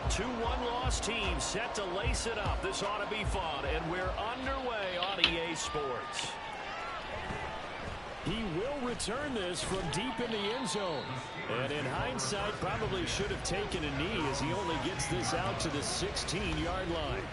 Two one-loss teams set to lace it up. This ought to be fun, and we're underway on EA Sports. He will return this from deep in the end zone. And in hindsight, probably should have taken a knee as he only gets this out to the 16-yard line.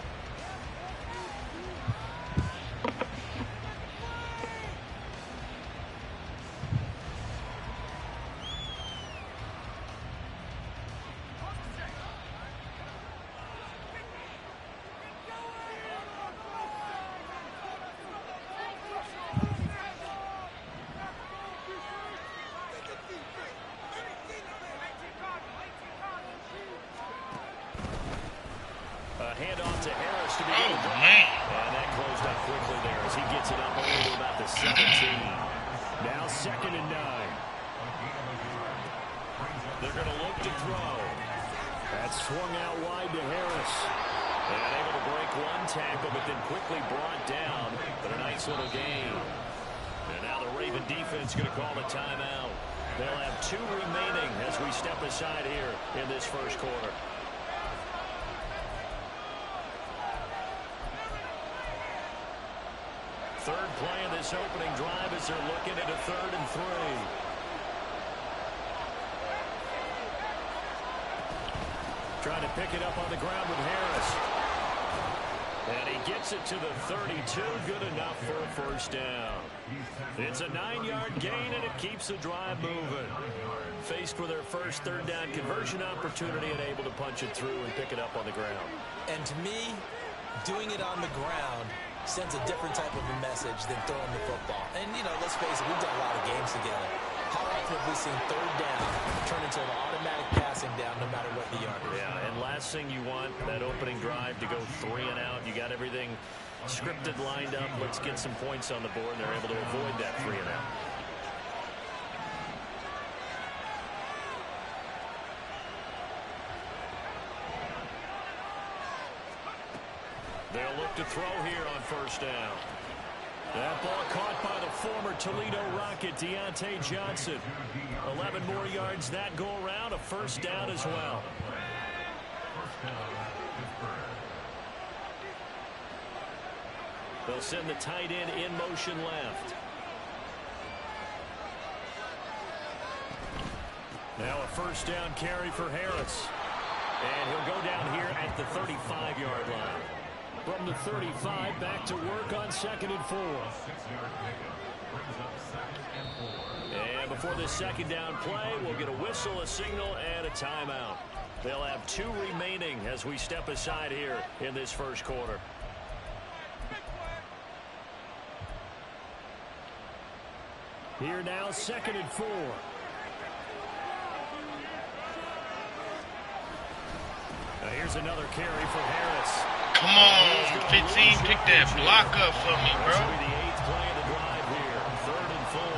Handoff to Harris to begin the drive. And that closed up quickly there as he gets it up only to about the 17. Now 2nd and 9. They're going to look to throw. That's swung out wide to Harris. And able to break one tackle, but then quickly brought down. But a nice little gain. And now the Raven defense going to call a timeout. They'll have 2 remaining as we step aside here in this first quarter. Third play of this opening drive as they're looking at a 3rd and 3. Trying to pick it up on the ground with Harris. And he gets it to the 32. Good enough for a first down. It's a 9-yard gain, and it keeps the drive moving. Faced with their first 3rd down conversion opportunity and able to punch it through and pick it up on the ground. And to me, doing it on the ground sends a different type of a message than throwing the football. And, you know, let's face it, we've done a lot of games together. How often have we seen 3rd down turn into an automatic passing down no matter what the yard is? Yeah, and last thing you want, that opening drive to go 3 and out. You got everything scripted, lined up. Let's get some points on the board, and they're able to avoid that 3 and out. They'll look to throw here on first down. That ball caught by the former Toledo Rocket, Deontay Johnson. 11 more yards that go around, a first down as well. They'll send the tight end in motion left. Now a first down carry for Harris. And he'll go down here at the 35-yard line. From the 35, back to work on 2nd and 4. And before this 2nd down play, we'll get a whistle, a signal, and a timeout. They'll have 2 remaining as we step aside here in this first quarter. Here now, 2nd and 4. Now here's another carry for Harris. Come on, 15, pick that block up for me, bro. This will be the 8th play of the drive here, 3rd and 4.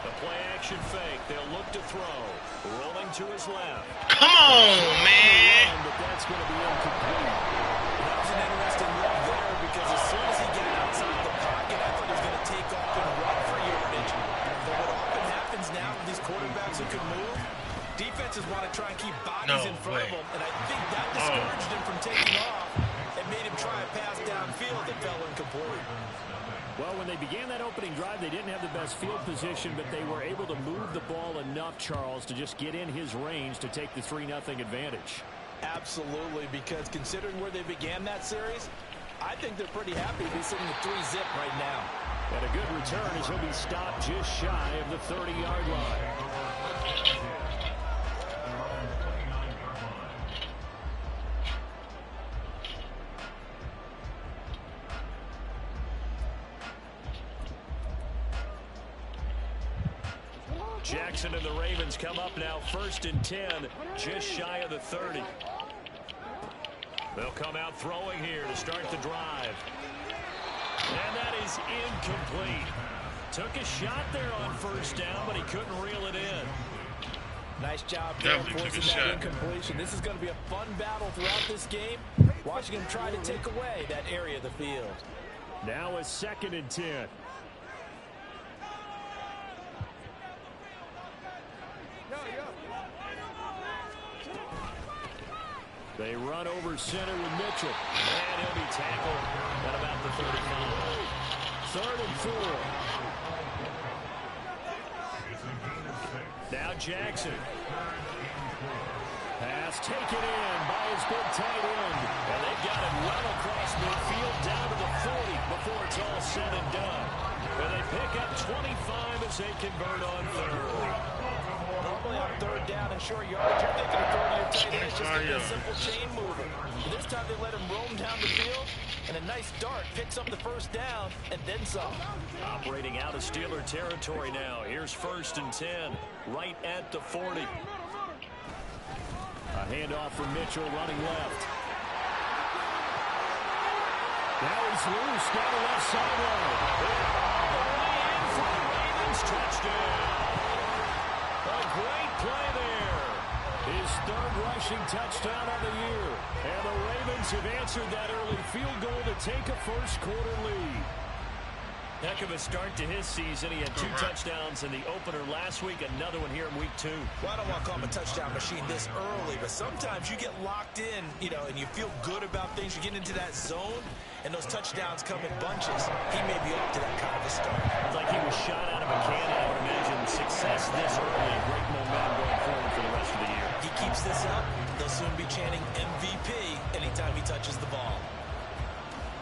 The play action fake, they'll look to throw. Rolling to his left. Come on, man. But that's going to be incomplete. That was an interesting move there because as soon as he got outside the pocket, I thought he was going to take off and run for yardage. But what often happens now with these quarterbacks who can move, defenses want to try and keep bodies in front of them, and I think that discouraged him from taking off and made him try a pass downfield that fell incomplete. Well, when they began that opening drive, they didn't have the best field position, but they were able to move the ball enough, Charles, to just get in his range to take the 3-0 advantage. Absolutely, because considering where they began that series, I think they're pretty happy to be sitting at 3-zip right now. And a good return as he'll be stopped just shy of the 30-yard line. Jackson and the Ravens come up now 1st and 10, just shy of the 30. They'll come out throwing here to start the drive. And that is incomplete. Took a shot there on first down, but he couldn't reel it in. Nice job there forcing that incompletion. This is going to be a fun battle throughout this game. Watching him try to take away that area of the field. Now a 2nd and 10. They run over center with Mitchell. And he'll be tackled at about the 35. 3rd and 4. Now Jackson. Pass taken in by his big tight end. And they've got it well across midfield down to the 40 before it's all said and done. And they pick up 25 as they convert on 3rd. Normally on 3rd down and short yardage, you're thinking of throwing your tight end. It's just a simple chain mover. But this time they let him roam down the field, and a nice dart picks up the 1st down and then some. Operating out of Steeler territory now. Here's 1st and 10, right at the 40. A handoff from Mitchell running left. Now he's loose down the left sideline. Way in for the Ravens, touchdown. A great play there. His 3rd rushing touchdown of the year. And the Ravens have answered that early field goal to take a 1st quarter lead. Heck of a start to his season. He had 2 touchdowns in the opener last week, another one here in week 2. Well, I don't want to call him a touchdown machine this early, but sometimes you get locked in, and you feel good about things. You get into that zone, and those touchdowns come in bunches. He may be up to that kind of a start. It's like he was shot out of a cannon, I would imagine. Success this early, great momentum going forward for the rest of the year. He keeps this up, they'll soon be chanting MVP anytime he touches the ball.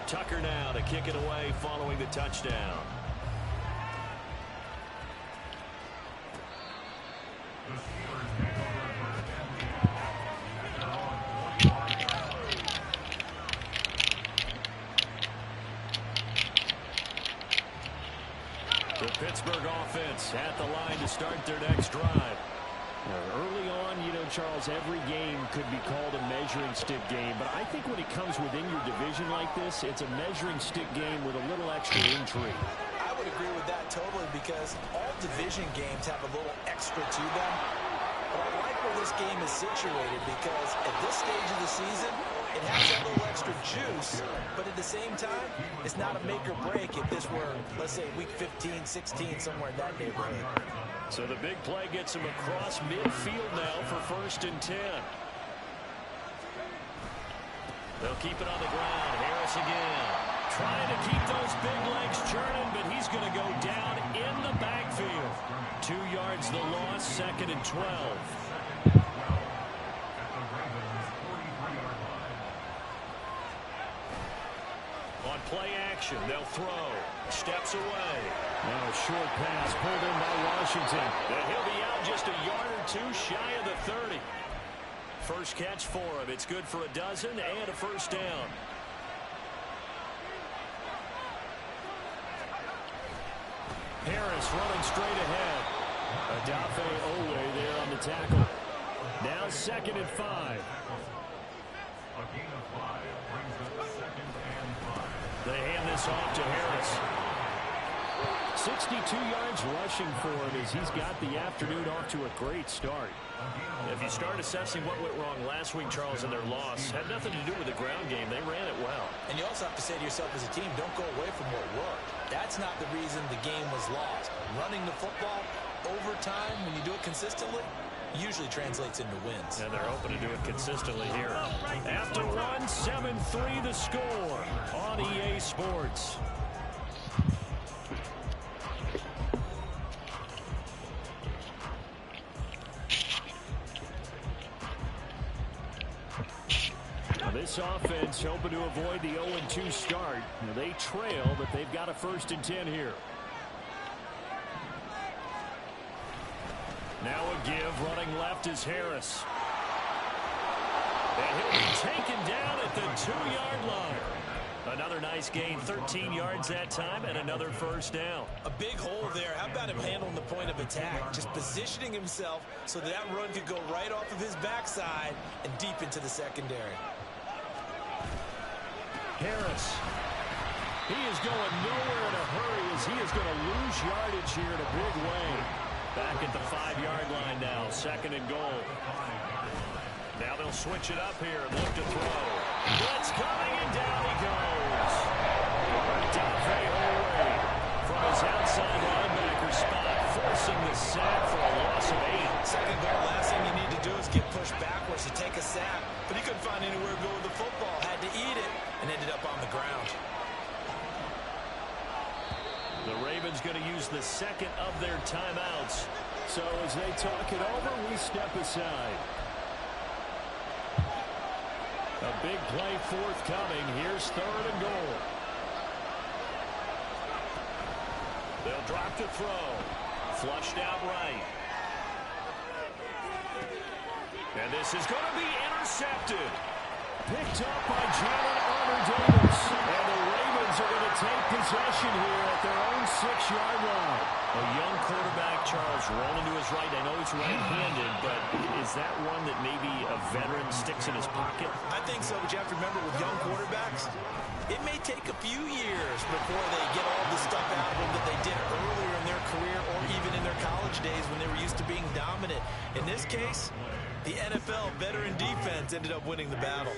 Tucker now to kick it away following the touchdown. The Pittsburgh offense at the line to start their next drive. Now, early on, Charles, every game could be called a measuring stick game, but I think when it comes within your division like this, it's a measuring stick game with a little extra intrigue. I would agree with that totally, because all division games have a little extra to them. But I like where this game is situated, because at this stage of the season, it has that little extra juice, but at the same time, it's not a make or break if this were, let's say, week 15, 16, somewhere in that neighborhood. So the big play gets him across midfield now for 1st and 10. They'll keep it on the ground. Harris again. Trying to keep those big legs churning, but he's going to go down in the backfield. 2 yards the loss, 2nd and 12. On play action, they'll throw. Steps away. Now a short pass pulled in by Washington. And he'll be out just a yard or 2 shy of the 30. First catch for him. It's good for a dozen and a 1st down. Harris running straight ahead. Adafe Owe there on the tackle. Now 2nd and 5. They hand this off to Harris. 62 yards rushing for him as he's got the afternoon off to a great start. If you start assessing what went wrong last week, Charles, in their loss, had nothing to do with the ground game. They ran it well. And you also have to say to yourself as a team, don't go away from what worked. That's not the reason the game was lost. Running the football over time, when you do it consistently, usually translates into wins. And they're hoping to do it consistently here. After one, 7-3 the score on EA Sports. Now this offense hoping to avoid the 0-2 start. Now they trail, but they've got a 1st and 10 here. Now a give, running left is Harris. And he'll be taken down at the 2-yard line. Another nice gain, 13 yards that time, and another 1st down. A big hole there. How about him handling the point of attack? Just positioning himself so that run could go right off of his backside and deep into the secondary. Harris. He is going nowhere in a hurry as he is going to lose yardage here in a big way. Back at the 5-yard line now, 2nd and goal. Now they'll switch it up here and look to throw. Blitz coming, and down he goes. Adafe Owe from his outside linebacker spot, forcing the sack for a loss of 8. 2nd goal, last thing you need to do is get pushed backwards to take a sack, but he couldn't find any team's going to use the second of their timeouts. So as they talk it over, we step aside. A big play forthcoming. Here's 3rd and goal. They'll drop to throw. Flushed out right. And this is going to be intercepted. Picked up by Jalen Armour-Davis. And the Ravens are going to take possession here at their own 6-yard line. A young quarterback, Charles, rolling to his right. I know he's right-handed, but is that one that maybe a veteran sticks in his pocket? I think so, but you have to remember with young quarterbacks, it may take a few years before they get all the stuff out of them that they did earlier in their career or even in their college days when they were used to being dominant. In this case, the NFL veteran defense ended up winning the battle.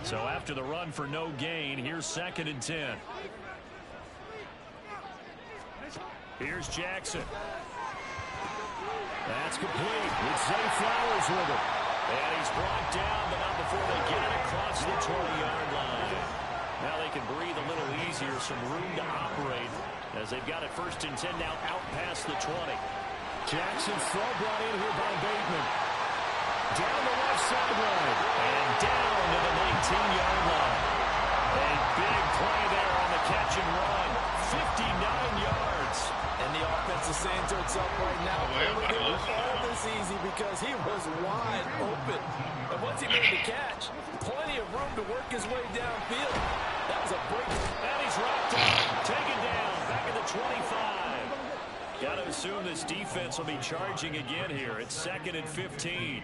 So after the run for no gain, here's 2nd and 10. Here's Jackson. That's complete. It's Zay Flowers with it. And he's brought down, but not before they get it across the 20-yard line. Now they can breathe a little easier, some room to operate as they've got it 1st and 10 now out past the 20. Jackson's throw brought in here by Bateman. Down the left sideline. And down to the 19-yard line. A big play there on the catch and run. 59 yards. And the offense is saying to itself right now, we're doing all this easy because he was wide open. And once he made the catch, plenty of room to work his way downfield. That was a break. And he's wrapped up. Taken down. Back at the 25. Got to assume this defense will be charging again here. It's 2nd and 15.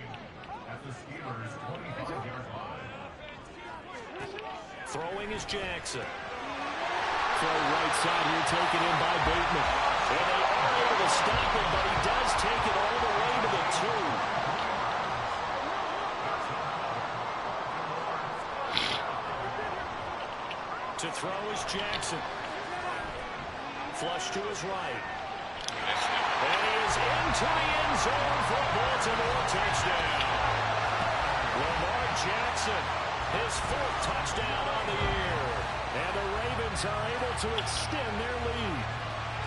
Throwing is Jackson. Throw right side here, taken in by Bateman. And they are able to stop him, but he does take it all the way to the 2. To throw is Jackson. Flush to his right. And he is into the end zone for a Baltimore touchdown. Lamar Jackson, his 4th touchdown on the year. And the Ravens are able to extend their lead.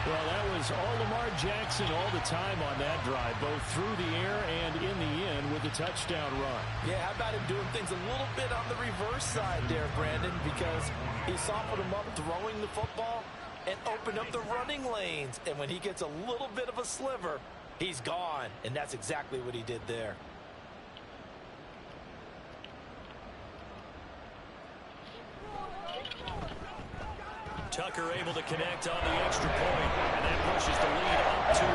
Well, that was all Lamar Jackson all the time on that drive, both through the air and in the end with a touchdown run. Yeah, how about him doing things a little bit on the reverse side there, Brandon, because he softened him up throwing the football and opened up the running lanes. And when he gets a little bit of a sliver, he's gone. And that's exactly what he did there. Tucker able to connect on the extra point, and that pushes the lead up to 11.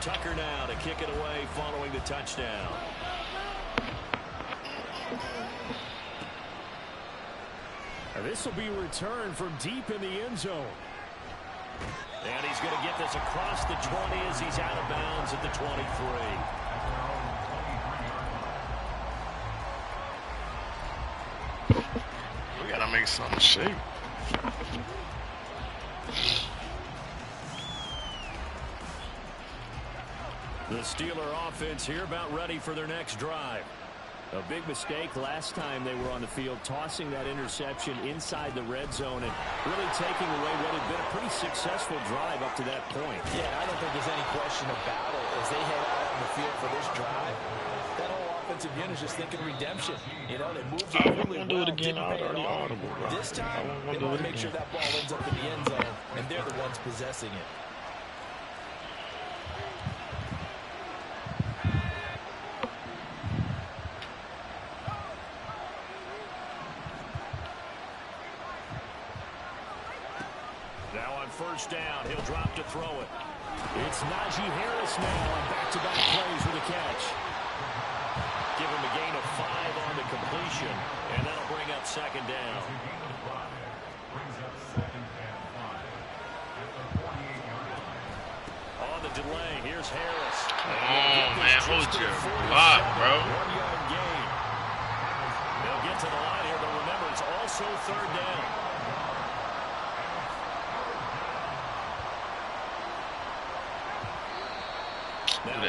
Tucker now to kick it away following the touchdown. And this will be returned from deep in the end zone. And he's going to get this across the 20 as he's out of bounds at the 23. We got to make something shape. The Steeler offense here about ready for their next drive. A big mistake last time they were on the field, tossing that interception inside the red zone and really taking away what had been a pretty successful drive up to that point. Yeah, I don't think there's any question about it. As they head out on the field for this drive, that whole offensive unit is just thinking redemption. You know, they moved it really well, didn't pay it off. This time, they want to make sure that ball ends up in the end zone, and they're the ones possessing it. First down, he'll drop to throw it. It's Najee Harris now on back-to-back plays with a catch. Give him a gain of 5 on the completion, and that'll bring up 2nd down. On the delay, here's Harris. Oh, man, hold your block, bro. 1-yard gain.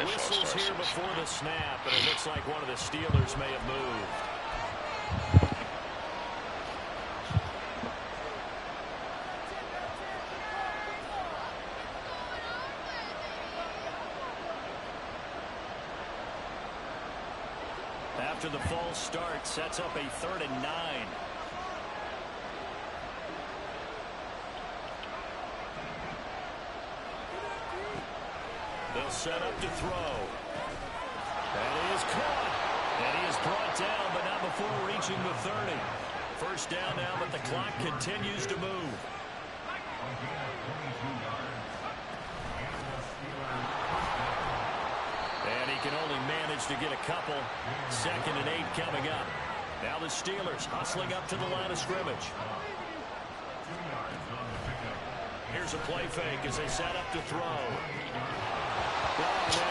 that false Whistles start. here before the snap, and it looks like one of the Steelers may have moved. After the false start, sets up a 3rd and 9. They'll set up to throw. And he is caught. And he is brought down, but not before reaching the 30. First down now, but the clock continues to move. And he can only manage to get a couple. 2nd and 8 coming up. Now the Steelers hustling up to the line of scrimmage. Here's a play fake as they set up to throw.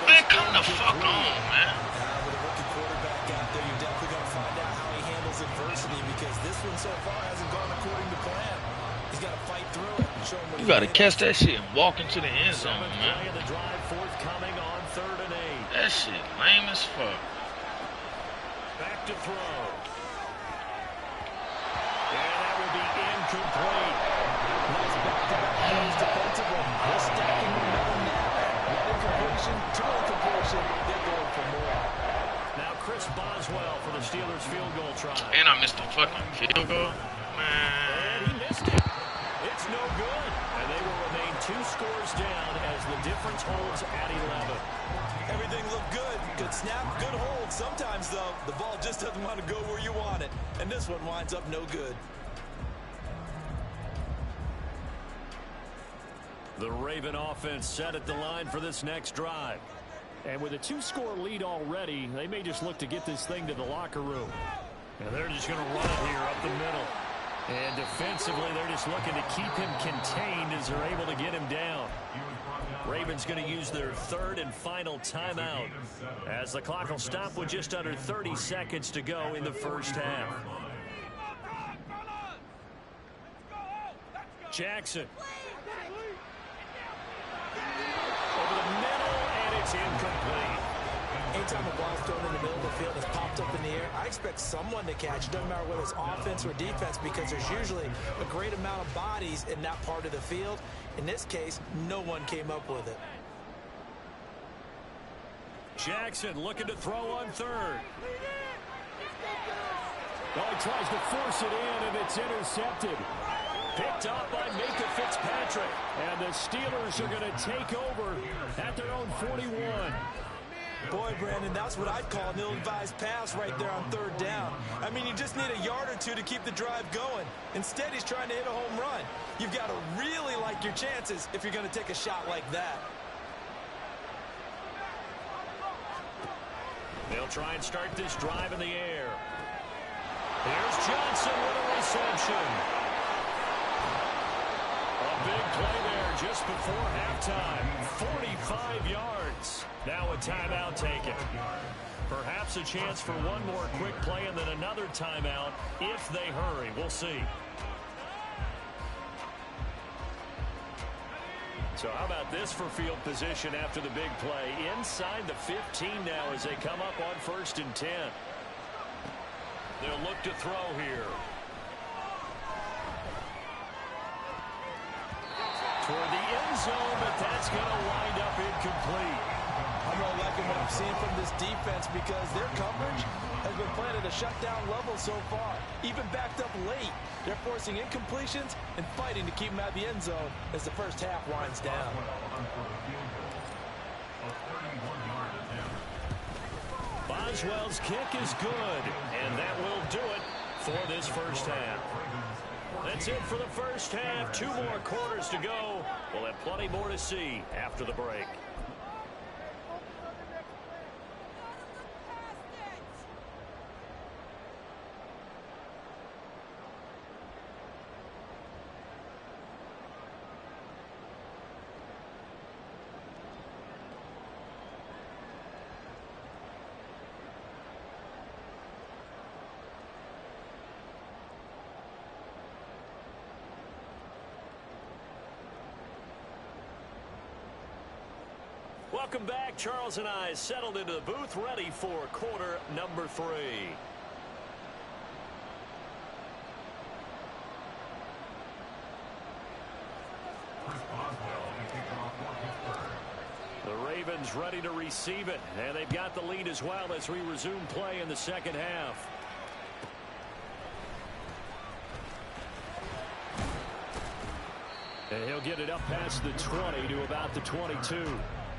Man, come the fuck on, man. With a rookie quarterback out there, you're definitely going to find out how he handles adversity because this one so far hasn't gone according to plan. He's got to fight through it and show him what You gotta catch that shit and walk into the end zone, Play man. of the drive forthcoming on 3rd and 8. That shit lame as fuck. Back to throw. And that will be incomplete. Nice back-to-back plays defensively. They're stacking momentum now. One incompletion, 2 incompletion. They're going for more. Now Chris Boswell for the Steelers field goal try. And I missed the fucking field goal. And Man. he missed it. It's no good. And they will remain 2 scores down as the difference holds at 11. Everything looked good. Good snap, good hold. Sometimes, though, the ball just doesn't want to go where you want it. And this one winds up no good. The Raven offense set at the line for this next drive. And with a 2-score lead already, they may just look to get this thing to the locker room. And they're just going to run it here up the middle. And defensively, they're just looking to keep him contained as they're able to get him down. Ravens going to use their 3rd and final timeout as the clock will stop with just under 30 seconds to go in the first half. Jackson. Over the middle, and it's incomplete. Anytime a ball's thrown in the middle of the field that's popped up in the air, I expect someone to catch it, no matter whether it's offense or defense, because there's usually a great amount of bodies in that part of the field. In this case, no one came up with it. Jackson looking to throw on 3rd. Oh, he tries to force it in, and it's intercepted. Picked up by Minka Fitzpatrick. And the Steelers are going to take over at their own 41. Boy, Brandon, that's what I'd call an ill-advised pass right there on 3rd down. I mean, you just need a yard or 2 to keep the drive going. Instead, he's trying to hit a home run. You've got to really like your chances if you're going to take a shot like that. They'll try and start this drive in the air. Here's Johnson with a reception. A big play there just before halftime. 45 yards. Now a timeout taken. Perhaps a chance for one more quick play and then another timeout if they hurry. We'll see. So how about this for field position after the big play? Inside the 15 now as they come up on 1st and 10. They'll look to throw here. Toward the end zone, but that's going to wind up incomplete. I'm really liking what I'm seeing from this defense because their coverage has been playing at a shutdown level so far. Even backed up late, they're forcing incompletions and fighting to keep them out of the end zone as the first half winds down. Boswell's kick is good, and that will do it for this first half. That's it for the first half. 2 more quarters to go. We'll have plenty more to see after the break. Welcome back. Charles and I settled into the booth, ready for quarter number 3. The Ravens ready to receive it, and they've got the lead as well as we resume play in the second half. And he'll get it up past the 20 to about the 22.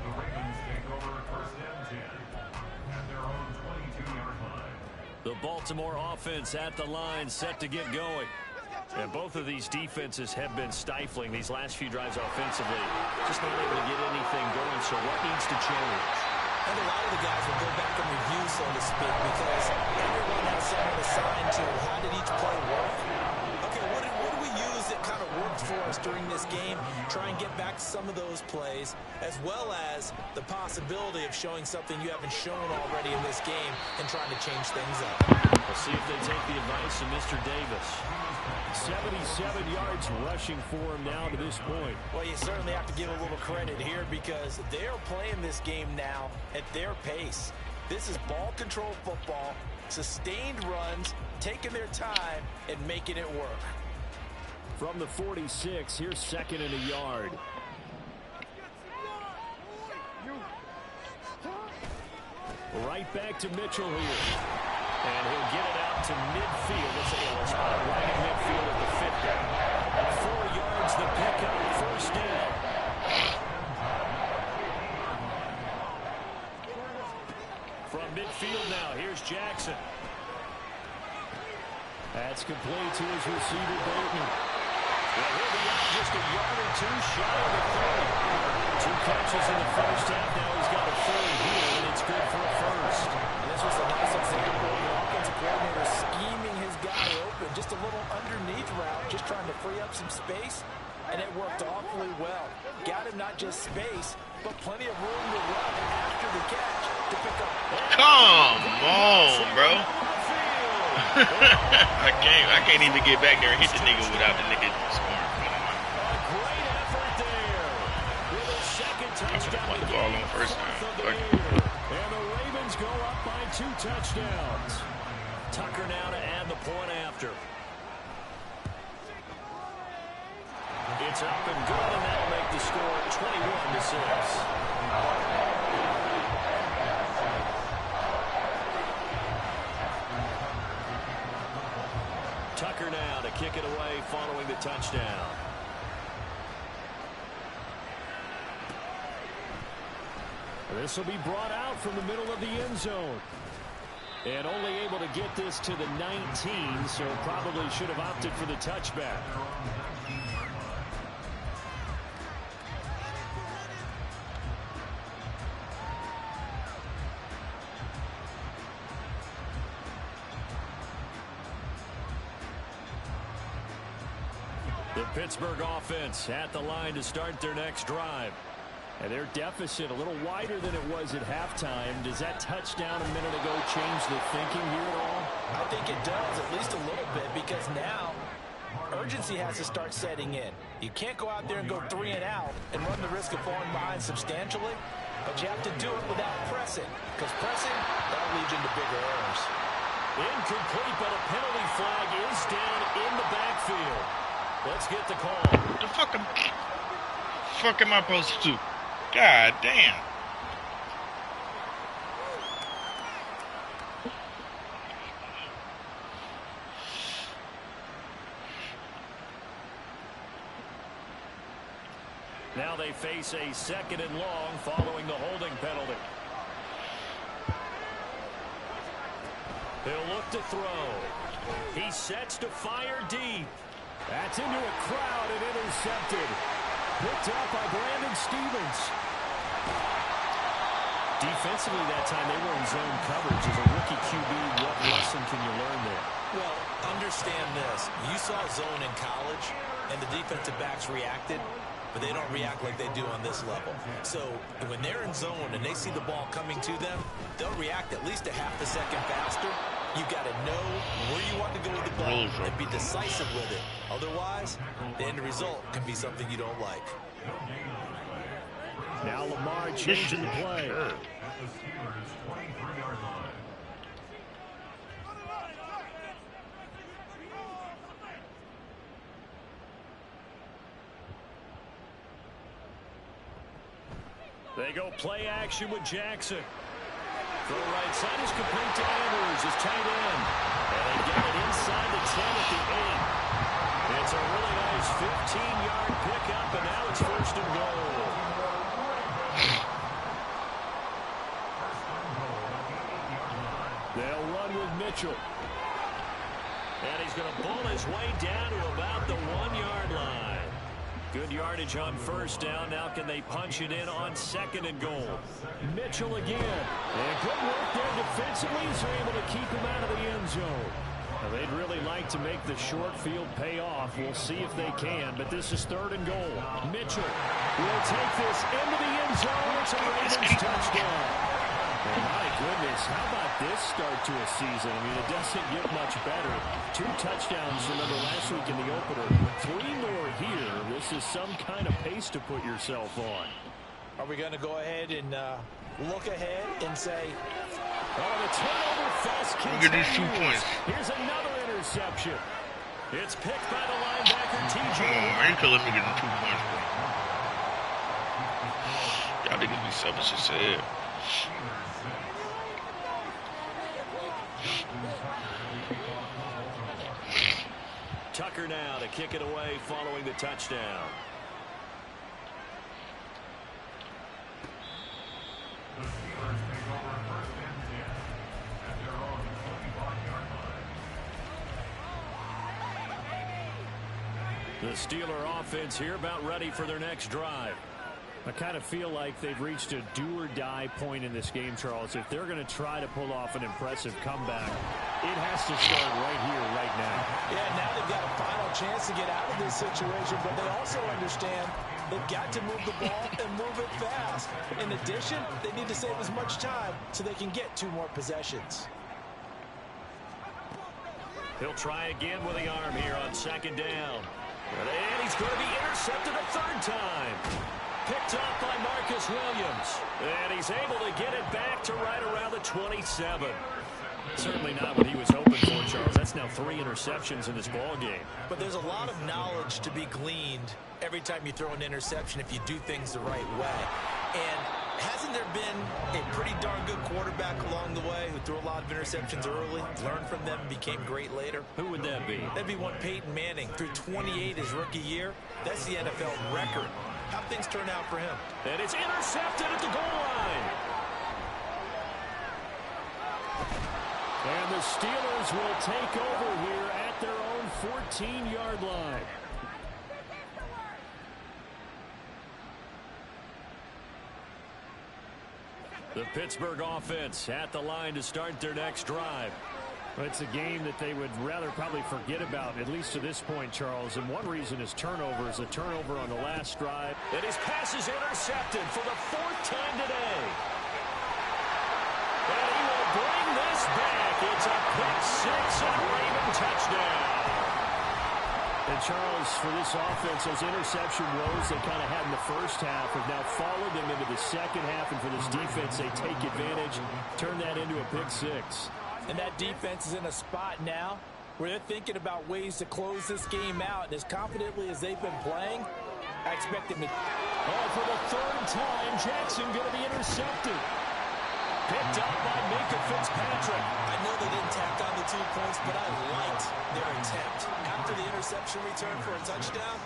The Ravens take over first and 10 at their own 22-yard line. The Baltimore offense at the line, set to get going. And both of these defenses have been stifling these last few drives offensively. Just not able to get anything going, so what needs to change? And a lot of the guys will go back and review, so to speak, because everyone has someone assigned to how did each play work. Okay, what did we use that kind of worked for us during this game? Try and get back some of those plays, as well as the possibility of showing something you haven't shown already in this game and trying to change things up. We'll see if they take the advice of Mr. Davis. 77 yards rushing for him now to this point. Well, you certainly have to give a little credit here because they're playing this game now at their pace. This is ball control football, sustained runs, taking their time and making it work. From the 46, here's 2nd and a yard. Right back to Mitchell here. And he'll get it out to midfield. Let's say a spot right in midfield at the 50. 4 yards the pickup, first down. From midfield now, here's Jackson. That's complete to his receiver, Bateman. Well, he'll be out just a yard or 2 shy of the 30. 2 catches in the first half. Now he's got a 30 here, and it's good for a first. And this was a nice example of the offensive coordinator scheming his guy open. Just a little underneath route, just trying to free up some space, and it worked awfully well. Got him not just space, but plenty of room to run after the catch to pick up. Come on, bro. I can't even get back there and hit the nigga without the nigga scoring. Great effort there. With a second touchdown. Want the ball on first time. And the Ravens go up by 2 touchdowns. Tucker now to add the point after. It's up and good, and that'll make the score 21-6. Tucker now to kick it away following the touchdown. This will be brought out from the middle of the end zone. And only able to get this to the 19, so probably should have opted for the touchback. The Pittsburgh offense at the line to start their next drive. And their deficit a little wider than it was at halftime. Does that touchdown a minute ago change the thinking here at all? I think it does, at least a little bit, because now urgency has to start setting in. You can't go out there and go 3 and out and run the risk of falling behind substantially, but you have to do it without pressing, because pressing, that'll lead you into bigger errors. Incomplete, but a penalty flag is down in the backfield. Let's get the call. The fuck am I supposed to do? God damn. Now they face a 2nd and long following the holding penalty. He'll look to throw. He sets to fire deep. That's into a crowd and intercepted. Picked up by Brandon Stevens. Defensively that time, they were in zone coverage. As a rookie QB, what lesson can you learn there? Well, understand this. You saw zone in college, and the defensive backs reacted, but they don't react like they do on this level. So when they're in zone and they see the ball coming to them, they'll react at least a half a second faster. You've got to know where you want to go with the ball and be decisive with it. Otherwise, the end result can be something you don't like. Now Lamar changing the play. At the Steelers' 23-yard line. They go play action with Jackson. Throw right side is complete to Andrews, his tight end. And they get it inside the 10 at the 8. It's a really nice 15-yard pickup, and now it's first and goal. They'll run with Mitchell. And he's going to bull his way down to about the 1-yard line. Good yardage on first down. Now can they punch it in on second and goal? Mitchell again. And good work there defensively. So able to keep him out of the end zone. Now they'd really like to make the short field pay off. We'll see if they can. But this is third and goal. Mitchell will take this into the end zone. It's a Ravens touchdown. And my goodness, how about this start to a season? I mean, it doesn't get much better. 2 touchdowns, remember, last week in the opener. 3 more here. This is some kind of pace to put yourself on. Are we going to go ahead and look ahead and say, oh, the turnover fast continues. Look at these 2 points. Here's another interception. It's picked by the linebacker, TJ. Come on, man. You could let me get them 2 points, bro. Y'all niggas be selfish as hell. Tucker now to kick it away following the touchdown. The Steelers take over first and 10 at their own 25-yard line. The Steeler offense here about ready for their next drive. I kind of feel like they've reached a do-or-die point in this game, Charles. If they're going to try to pull off an impressive comeback, it has to start right here, right now. yeah, now they've got a final chance to get out of this situation, but they also understand they've got to move the ball and move it fast. In addition, they need to save as much time so they can get 2 more possessions. He'll try again with the arm here on second down. And he's going to be intercepted a 3rd time. Picked up by Marcus Williams. And he's able to get it back to right around the 27. Certainly not what he was hoping for, Charles. That's now 3 interceptions in this ball game. But there's a lot of knowledge to be gleaned every time you throw an interception if you do things the right way. And hasn't there been a pretty darn good quarterback along the way who threw a lot of interceptions early, learned from them, and became great later? Who would that be? That'd be one Peyton Manning. Threw 28 his rookie year. That's the NFL record. How'd things turn out for him? And it's intercepted at the goal line. And the Steelers will take over here at their own 14-yard line. The Pittsburgh offense at the line to start their next drive. Well, it's a game that they would rather probably forget about, at least to this point, Charles. And one reason is turnovers. A turnover on the last drive. And his pass is intercepted for the 4th time today. And he will bring this back. It's a pick 6 and a Raven touchdown. And, Charles, for this offense, those interception woes they kind of had in the first half have now followed them into the second half. And for this defense, they take advantage, turn that into a pick 6. And that defense is in a spot now where they're thinking about ways to close this game out. And as confidently as they've been playing, I expect them to... Oh, for the 3rd time, Jackson going to be intercepted. Picked up by Minka Fitzpatrick. I know they didn't tack on the 2 points, but I liked their attempt. After the interception return for a touchdown,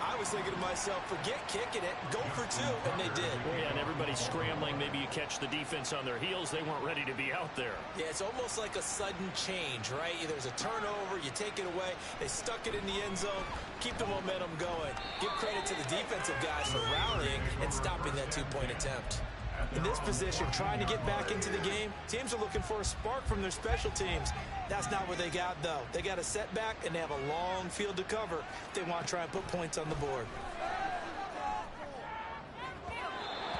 I was thinking to myself, forget kicking it, go for 2, and they did. Well, yeah, and everybody's scrambling. Maybe you catch the defense on their heels. They weren't ready to be out there. Yeah, it's almost like a sudden change, right? There's a turnover, you take it away, they stuck it in the end zone, keep the momentum going. Give credit to the defensive guys for rallying and stopping that 2-point attempt. In this position, trying to get back into the game, teams are looking for a spark from their special teams. That's not what they got, though. They got a setback, and they have a long field to cover if they want to try and put points on the board.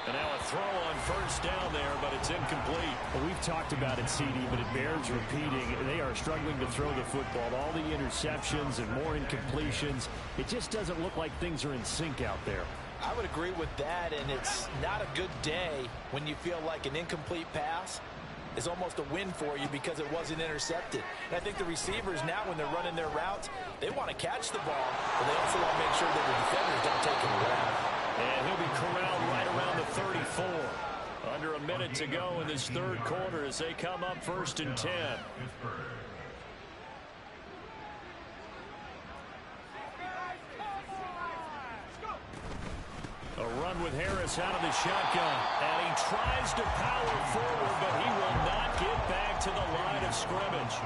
And now a throw on first down there, but it's incomplete. Well, we've talked about it, CD, but it bears repeating. They are struggling to throw the football. All the interceptions and more incompletions. It just doesn't look like things are in sync out there. I would agree with that, and it's not a good day when you feel like an incomplete pass is almost a win for you because it wasn't intercepted. And I think the receivers now, when they're running their routes, they want to catch the ball, but they also want to make sure that the defenders don't take it away. And he'll be corralled right around the 34. Under a minute to go in this third quarter as they come up 1st and 10. A run with Harris out of the shotgun. And he tries to power forward, but he will not get back to the line of scrimmage.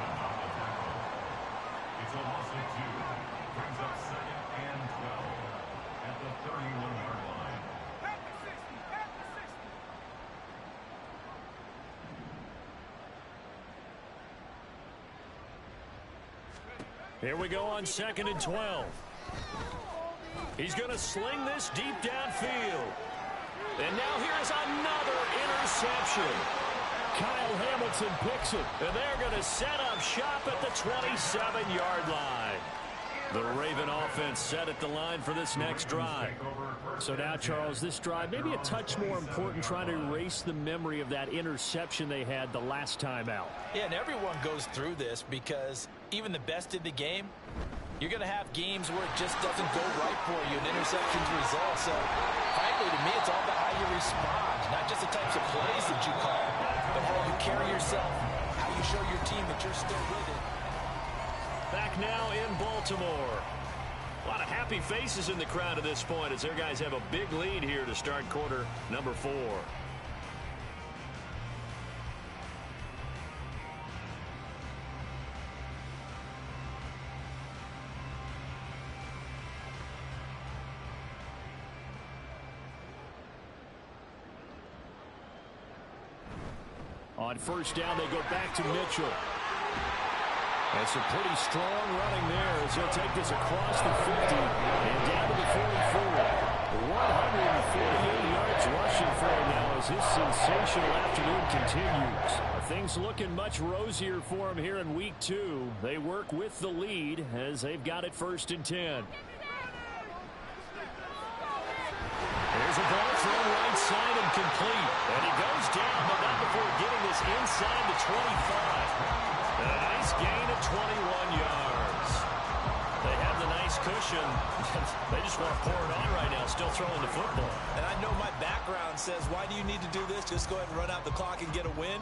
It's a loss of 2. Brings up 2nd and 12 at the 31-yard line. Here we go on 2nd and 12. He's going to sling this deep downfield. And now here's another interception. Kyle Hamilton picks it. And they're going to set up shop at the 27-yard line. The Raven offense set at the line for this next drive. So now, Charles, this drive maybe a touch more important, trying to erase the memory of that interception they had the last time out. Yeah, and everyone goes through this because even the best in the game, you're going to have games where it just doesn't go right for you, and interceptions result. So, frankly, to me, it's all about how you respond, not just the types of plays that you call, but how you carry yourself, how you show your team that you're still with it. Back now in Baltimore. A lot of happy faces in the crowd at this point as their guys have a big lead here to start quarter number 4. On 1st down, they go back to Mitchell. That's a pretty strong running there as he'll take this across the 50 and down to the 44. 148 yards rushing for him now as his sensational afternoon continues. Things looking much rosier for him here in week 2. They work with the lead as they've got it 1st and 10. There's a ball thrown right side and complete. And he goes down, but not before getting this inside the 25. And a nice gain of 21 yards. They have the nice cushion. They just want to pour it on right now, still throwing the football. And I know my background says, why do you need to do this? Just go ahead and run out the clock and get a win.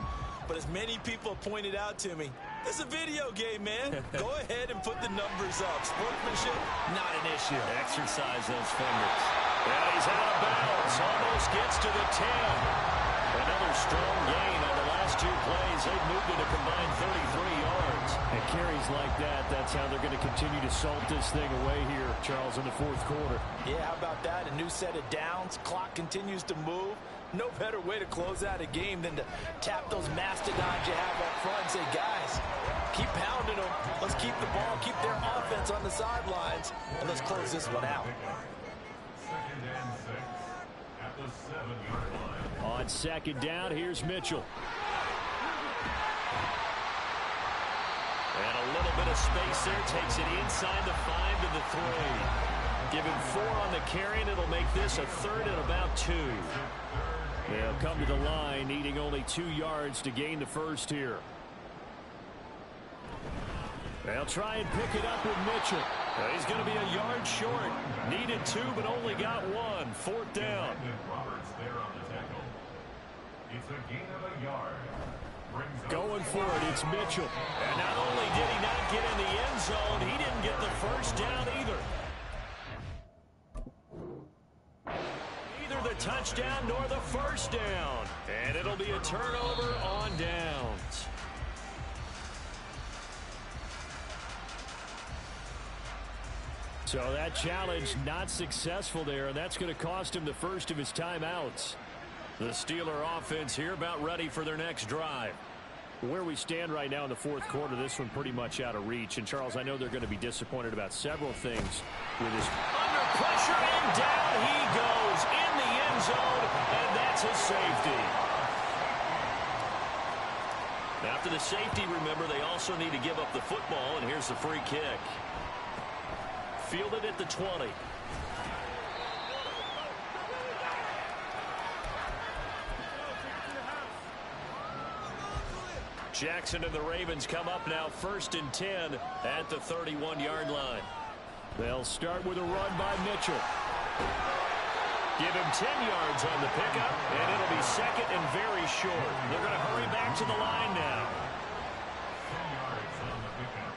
But as many people pointed out to me, it's a video game, man. Go ahead and put the numbers up. Sportsmanship, not an issue. Exercise those fingers. And he's out of bounds. Almost gets to the 10. Another strong gain on the last 2 plays. They've moved it a combined 33 yards. And carries like that, that's how they're going to continue to salt this thing away here, Charles, in the 4th quarter. Yeah, how about that? A new set of downs. Clock continues to move. No better way to close out a game than to tap those mastodons you have up front and say, guys, keep pounding them. Let's keep the ball, keep their offense on the sidelines, and let's close this one out. 2nd and 6 at the 7-yard line. On 2nd down, here's Mitchell. And a little bit of space there. Takes it inside the 5 to the 3. Give him 4 on the carry, and it'll make this a 3rd and about 2. They'll come to the line, needing only 2 yards to gain the 1st here. They'll try and pick it up with Mitchell. He's going to be a yard short. Needed 2, but only got 1. 4th down. Roberts there on the tackle. It's a gain of a yard. Going for it, it's Mitchell. And not only did he not get in the end zone, he didn't get the 1st down either. Neither the touchdown nor the 1st down. And it'll be a turnover on downs. So that challenge not successful there, and that's going to cost him the 1st of his timeouts. The Steeler offense here about ready for their next drive. Where we stand right now in the 4th quarter, this one pretty much out of reach. And, Charles, I know they're going to be disappointed about several things with his... Under pressure, and down he goes in the end zone, and that's a safety. After the safety, remember, they also need to give up the football, and here's the free kick. Fielded at the 20. Jackson and the Ravens come up now 1st and 10 at the 31-yard line. They'll start with a run by Mitchell. Give him 10 yards on the pickup, and it'll be 2nd and very short. They're going to hurry back to the line now.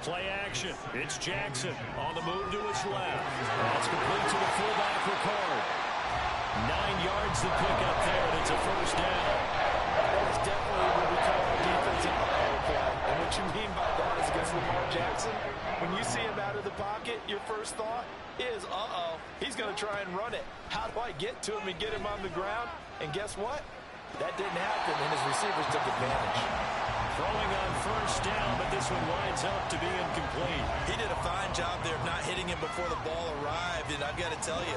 Play action. It's Jackson on the move to his left. That's complete to the fullback Ricard. 9 yards to pick up there, and it's a first down. It's definitely what we call our defensive power play. And what you mean by that is against Lamar Jackson, when you see him out of the pocket, your first thought is, he's going to try and run it. How do I get to him and get him on the ground? And guess what? That didn't happen, and his receivers took advantage. Throwing on first down, but this one winds up to be incomplete. He did a fine job there of not hitting him before the ball arrived, and I've got to tell you,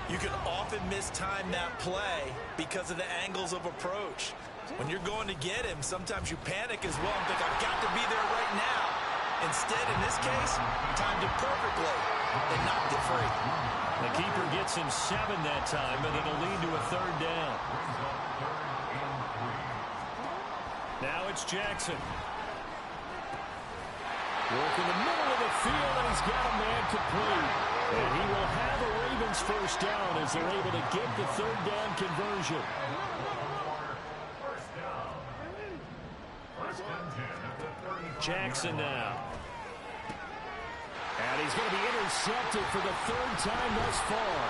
you can often mistime that play because of the angles of approach. When you're going to get him, sometimes you panic as well and think, I've got to be there right now. Instead, in this case, timed it perfectly and knocked it free. The keeper gets him 7 that time, and it'll lead to a 3rd down. Now it's Jackson. Work in the middle of the field, and he's got a man complete. And he will have a Ravens first down as they're able to get the 3rd down conversion. Jackson now. And he's going to be intercepted for the 3rd time thus far.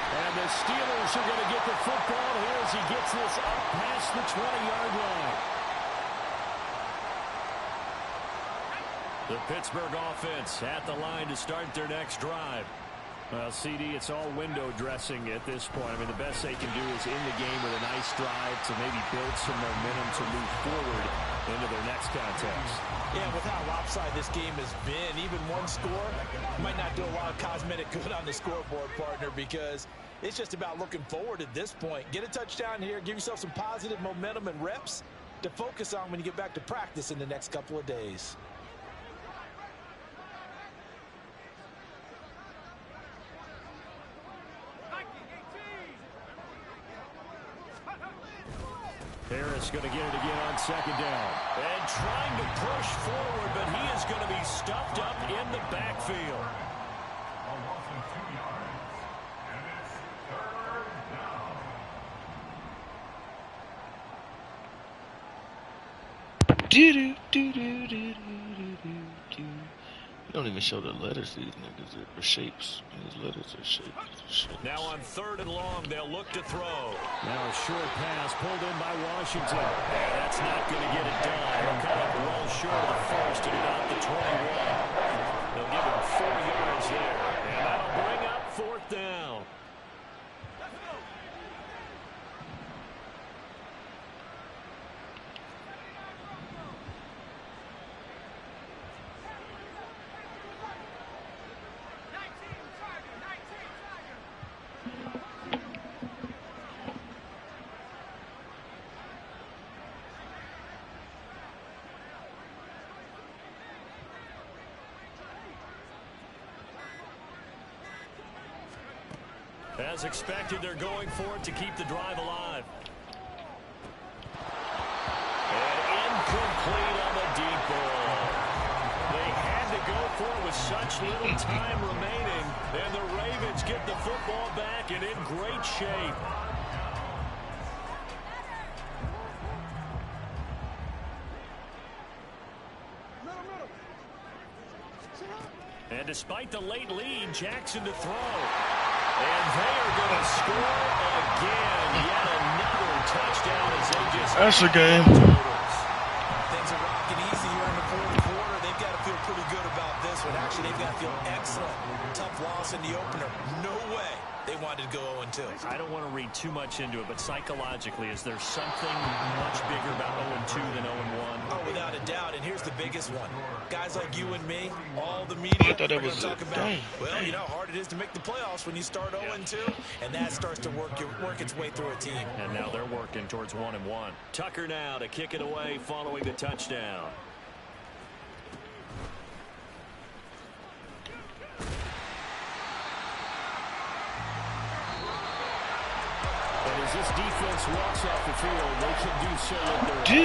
And the Steelers are going to get the football here as he gets this up past the 20-yard line. The Pittsburgh offense at the line to start their next drive. Well, CD, it's all window dressing at this point. I mean, the best they can do is in the game with a nice drive to maybe build some momentum to move forward into their next contest. Yeah, with how lopsided this game has been, even one score might not do a lot of cosmetic good on the scoreboard, partner, because it's just about looking forward at this point. Get a touchdown here, give yourself some positive momentum and reps to focus on when you get back to practice in the next couple of days. Harris going to get it again on 2nd down. And trying to push forward, but he is going to be stuffed up in the backfield. A loss of 2 yards, and it's 3rd down. You don't even show the letters, these niggas. They're shapes. These letters are shapes. Now on 3rd and long, they'll look to throw. Now a short pass pulled in by Washington. And that's not going to get it done. He'll come up well short of the 1st and about the 21. They'll give him 4 yards there. And that'll bring up 4th down. As expected, they're going for it to keep the drive alive. And incomplete on the deep ball. They had to go for it with such little time remaining, and the Ravens get the football back and in great shape. And despite the late lead, Jackson to throw. And they are going to score again. Yet another touchdown as they just... That's a game. Things are rocking easy here in the 4th quarter. They've got to feel pretty good about this one. Actually, they've got to feel excellent. Tough loss in the opener. No way they wanted to go 0-2. I don't want to read too much into it, but psychologically, is there something much bigger about 0-2 than 0-1? Oh, without a doubt. And here's the biggest one. Guys like you and me, all the media, I thought that was talk it. about, Dang. well, you know how hard it is to make the playoffs when you start 0-2, and that starts to work its way through a team. And now they're working towards 1-1. Tucker now to kick it away following the touchdown. And as this defense walks off the field, they can do so with their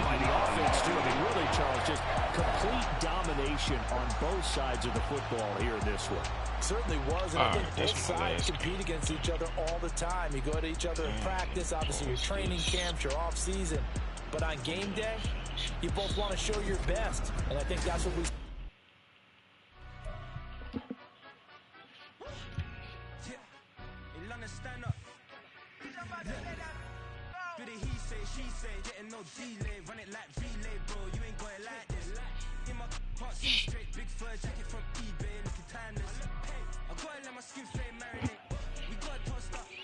by the offense, too. I mean, really, Charles, just complete domination on both sides of the football here in this one. Certainly was, and I think both sides compete against each other all the time. You go at each other in practice, obviously your training camps, your off-season. But on game day, you both want to show your best, and I think that's what we... She say, getting no delay, run it like relay, bro. You ain't got it like this. In my part, straight big fur jacket from eBay, looking timeless. I gotta let my skin flame marinate. We gotta toast up.